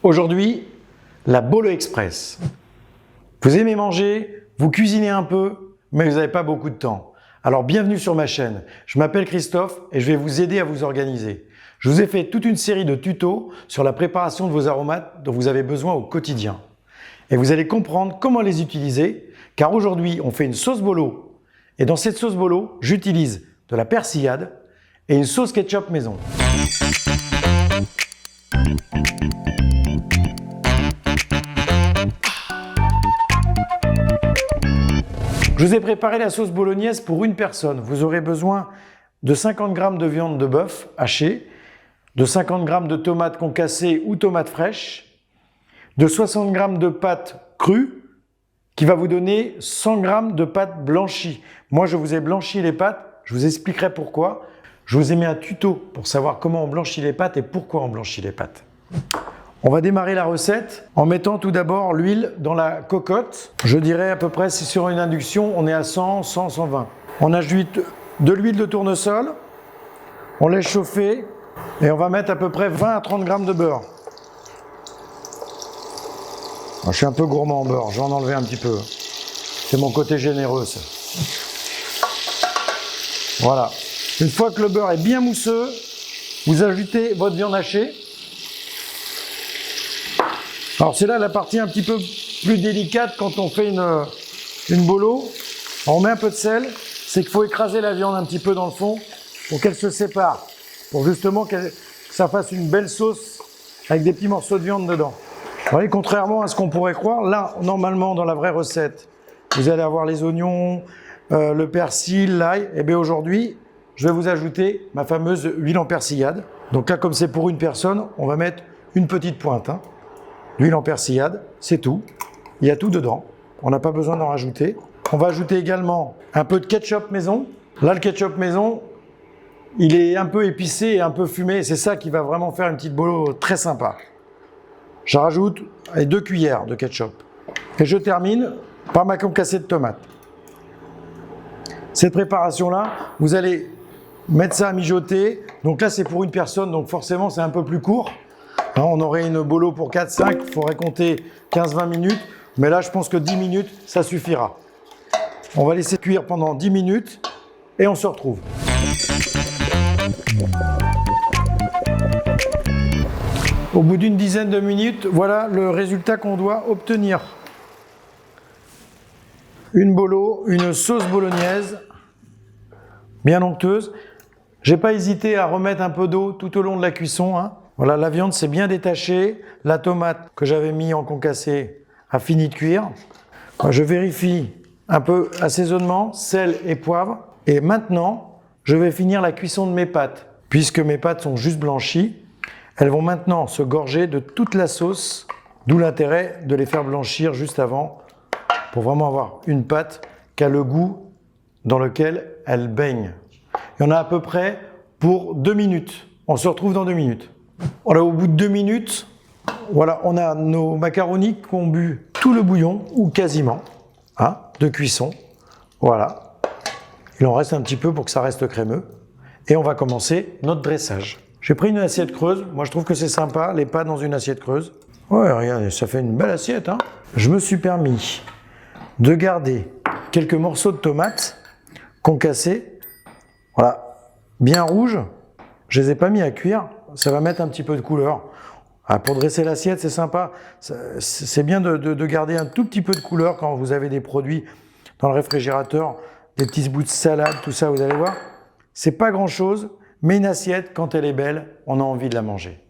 Aujourd'hui, la Bolo Express. Vous aimez manger, vous cuisinez un peu, mais vous n'avez pas beaucoup de temps. Alors bienvenue sur ma chaîne. Je m'appelle Christophe et je vais vous aider à vous organiser. Je vous ai fait toute une série de tutos sur la préparation de vos aromates dont vous avez besoin au quotidien. Et vous allez comprendre comment les utiliser, car aujourd'hui on fait une sauce bolo. Et dans cette sauce bolo, j'utilise de la persillade et une sauce ketchup maison. Je vous ai préparé la sauce bolognaise pour une personne. Vous aurez besoin de 50 g de viande de bœuf hachée, de 50 g de tomates concassées ou tomates fraîches, de 60 g de pâtes crues, qui va vous donner 100 g de pâtes blanchies. Moi, je vous ai blanchi les pâtes, je vous expliquerai pourquoi. Je vous ai mis un tuto pour savoir comment on blanchit les pâtes et pourquoi on blanchit les pâtes. On va démarrer la recette en mettant tout d'abord l'huile dans la cocotte. Je dirais à peu près, si sur une induction, on est à 100, 100, 120. On ajoute de l'huile de tournesol, on laisse chauffer et on va mettre à peu près 20 à 30 g de beurre. Alors, je suis un peu gourmand en beurre, je vais en enlever un petit peu. C'est mon côté généreux, ça. Voilà. Une fois que le beurre est bien mousseux, vous ajoutez votre viande hachée. Alors c'est là la partie un petit peu plus délicate quand on fait une bolo. On met un peu de sel, c'est qu'il faut écraser la viande un petit peu dans le fond pour qu'elle se sépare, pour justement que ça fasse une belle sauce avec des petits morceaux de viande dedans. Vous voyez, contrairement à ce qu'on pourrait croire, là, normalement, dans la vraie recette, vous allez avoir les oignons, le persil, l'ail. Et bien aujourd'hui, je vais vous ajouter ma fameuse huile en persillade. Donc là, comme c'est pour une personne, on va mettre une petite pointe. L'huile en persillade, c'est tout. Il y a tout dedans. On n'a pas besoin d'en rajouter. On va ajouter également un peu de ketchup maison. Là, le ketchup maison, il est un peu épicé et un peu fumé. C'est ça qui va vraiment faire une petite bolo très sympa. Je rajoute 2 cuillères de ketchup. Et je termine par ma concassée de tomates. Cette préparation-là, vous allez mettre ça à mijoter. Donc là, c'est pour une personne, donc forcément, c'est un peu plus court. On aurait une bolo pour 4-5, il faudrait compter 15-20 minutes. Mais là, je pense que 10 minutes, ça suffira. On va laisser cuire pendant 10 minutes et on se retrouve. Au bout d'une dizaine de minutes, voilà le résultat qu'on doit obtenir. Une bolo, une sauce bolognaise, bien onctueuse. J'ai pas hésité à remettre un peu d'eau tout au long de la cuisson. Voilà, la viande s'est bien détachée. La tomate que j'avais mis en concassé a fini de cuire. Je vérifie un peu assaisonnement, sel et poivre. Et maintenant, je vais finir la cuisson de mes pâtes. Puisque mes pâtes sont juste blanchies, elles vont maintenant se gorger de toute la sauce, d'où l'intérêt de les faire blanchir juste avant pour vraiment avoir une pâte qui a le goût dans lequel elle baigne. Il y en a à peu près pour 2 minutes. On se retrouve dans 2 minutes. Voilà, au bout de 2 minutes, voilà, on a nos macaronis qui ont bu tout le bouillon, ou quasiment, de cuisson. Voilà. Il en reste un petit peu pour que ça reste crémeux. Et on va commencer notre dressage. J'ai pris une assiette creuse. Moi, je trouve que c'est sympa, les pâtes dans une assiette creuse. Ouais, regardez, ça fait une belle assiette. Je me suis permis de garder quelques morceaux de tomates concassés. Voilà, bien rouges. Je les ai pas mis à cuire. Ça va mettre un petit peu de couleur. Pour dresser l'assiette, c'est sympa. C'est bien de garder un tout petit peu de couleur quand vous avez des produits dans le réfrigérateur, des petits bouts de salade, tout ça, vous allez voir. C'est pas grand-chose, mais une assiette, quand elle est belle, on a envie de la manger.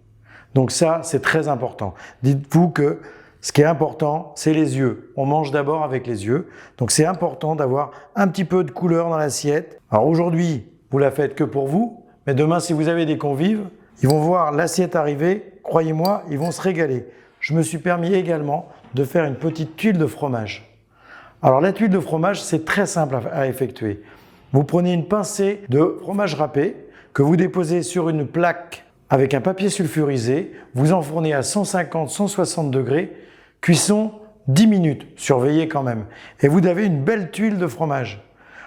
Donc ça, c'est très important. Dites-vous que ce qui est important, c'est les yeux. On mange d'abord avec les yeux. Donc c'est important d'avoir un petit peu de couleur dans l'assiette. Alors aujourd'hui, vous la faites que pour vous, mais demain, si vous avez des convives, ils vont voir l'assiette arriver, croyez-moi, ils vont se régaler. Je me suis permis également de faire une petite tuile de fromage. Alors la tuile de fromage, c'est très simple à effectuer. Vous prenez une pincée de fromage râpé que vous déposez sur une plaque avec un papier sulfurisé, vous enfournez à 150-160 degrés, cuisson 10 minutes, surveillez quand même. Et vous avez une belle tuile de fromage.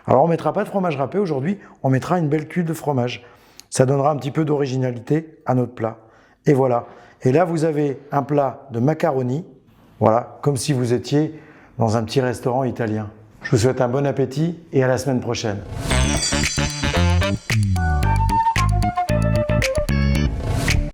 Alors on ne mettra pas de fromage râpé aujourd'hui, on mettra une belle tuile de fromage. Ça donnera un petit peu d'originalité à notre plat. Et voilà. Et là, vous avez un plat de macaroni, voilà, comme si vous étiez dans un petit restaurant italien. Je vous souhaite un bon appétit et à la semaine prochaine.